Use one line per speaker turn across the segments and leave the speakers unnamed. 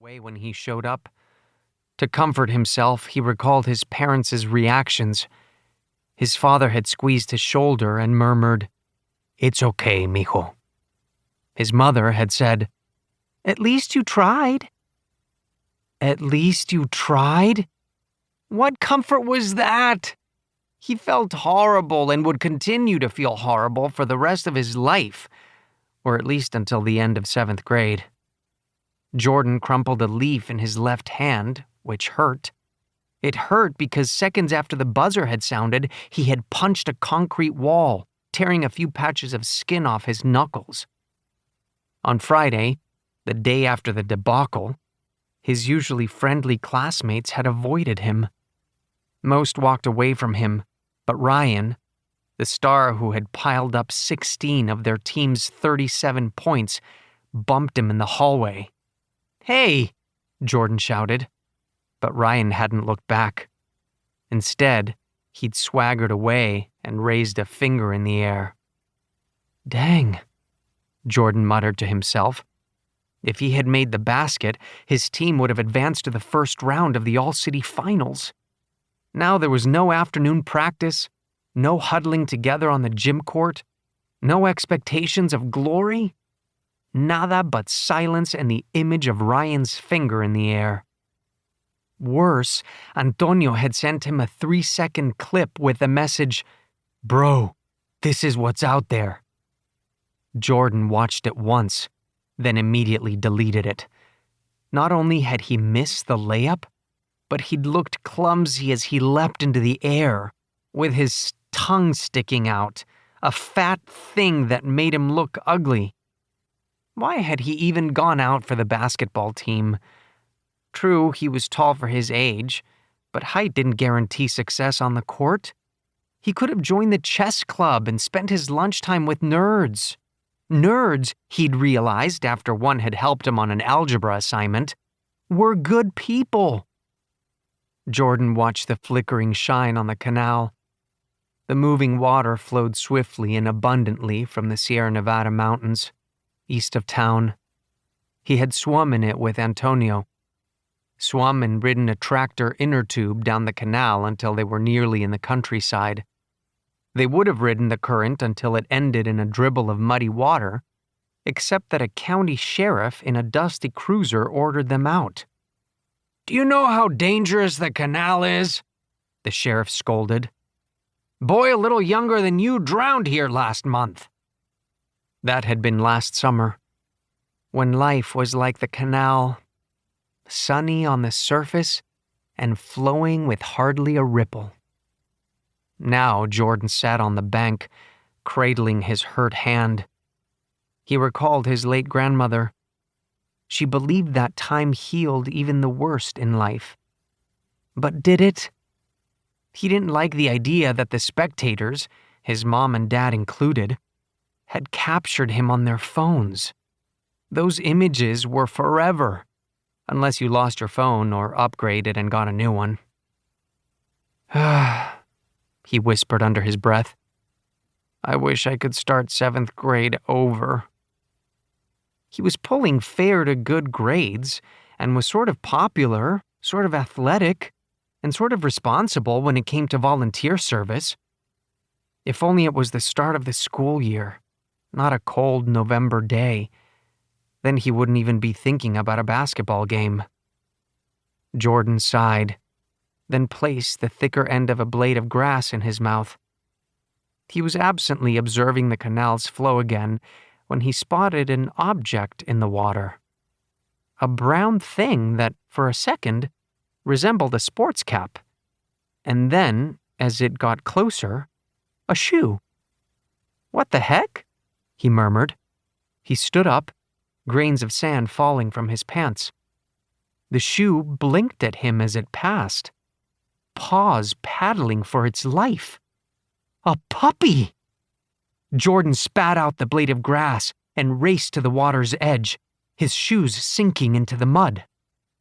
away when he showed up. To comfort himself, he recalled his parents' reactions. His father had squeezed his shoulder and murmured, "It's okay, mijo." His mother had said, "At least you tried." At least you tried? What comfort was that? He felt horrible and would continue to feel horrible for the rest of his life, or at least until the end of 7th grade. Jordan crumpled a leaf in his left hand, which hurt. It hurt because seconds after the buzzer had sounded, he had punched a concrete wall, tearing a few patches of skin off his knuckles. On Friday, the day after the debacle, his usually friendly classmates had avoided him. Most walked away from him, but Ryan, the star who had piled up 16 of their team's 37 points, bumped him in the hallway. "Hey!" Jordan shouted, but Ryan hadn't looked back. Instead, he'd swaggered away and raised a finger in the air. "Dang," Jordan muttered to himself. If he had made the basket, his team would have advanced to the first round of the All-City Finals. Now there was no afternoon practice, no huddling together on the gym court, no expectations of glory. Nada but silence and the image of Ryan's finger in the air. Worse, Antonio had sent him a 3-second clip with the message, "Bro, this is what's out there." Jordan watched it once, then immediately deleted it. Not only had he missed the layup, but he'd looked clumsy as he leapt into the air, with his tongue sticking out, a fat thing that made him look ugly. Why had he even gone out for the basketball team? True, he was tall for his age, but height didn't guarantee success on the court. He could have joined the chess club and spent his lunchtime with nerds. Nerds, he'd realized after one had helped him on an algebra assignment, were good people. Jordan watched the flickering shine on the canal. The moving water flowed swiftly and abundantly from the Sierra Nevada mountains, east of town. He had swum in it with Antonio. Swum and ridden a tractor inner tube down the canal until they were nearly in the countryside. They would have ridden the current until it ended in a dribble of muddy water, except that a county sheriff in a dusty cruiser ordered them out. "Do you know how dangerous the canal is?" the sheriff scolded. "Boy a little younger than you drowned here last month." That had been last summer, when life was like the canal, sunny on the surface and flowing with hardly a ripple. Now Jordan sat on the bank, cradling his hurt hand. He recalled his late grandmother. She believed that time healed even the worst in life. But did it? He didn't like the idea that the spectators, his mom and dad included, had captured him on their phones. Those images were forever, unless you lost your phone or upgraded and got a new one. He whispered under his breath. "I wish I could start 7th grade over." He was pulling fair to good grades and was sort of popular, sort of athletic, and sort of responsible when it came to volunteer service. If only it was the start of the school year, not a cold November day. Then he wouldn't even be thinking about a basketball game. Jordan sighed, then placed the thicker end of a blade of grass in his mouth. He was absently observing the canal's flow again when he spotted an object in the water. A brown thing that, for a second, resembled a sports cap. And then, as it got closer, a shoe. "What the heck?" he murmured. He stood up, grains of sand falling from his pants. The shoe blinked at him as it passed, paws paddling for its life. A puppy! Jordan spat out the blade of grass and raced to the water's edge, his shoes sinking into the mud.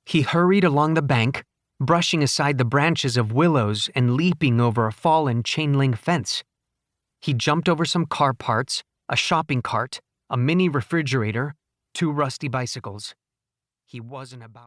He hurried along the bank, brushing aside the branches of willows and leaping over a fallen chain-link fence. He jumped over some car parts, a shopping cart, a mini refrigerator, 2 rusty bicycles. He wasn't about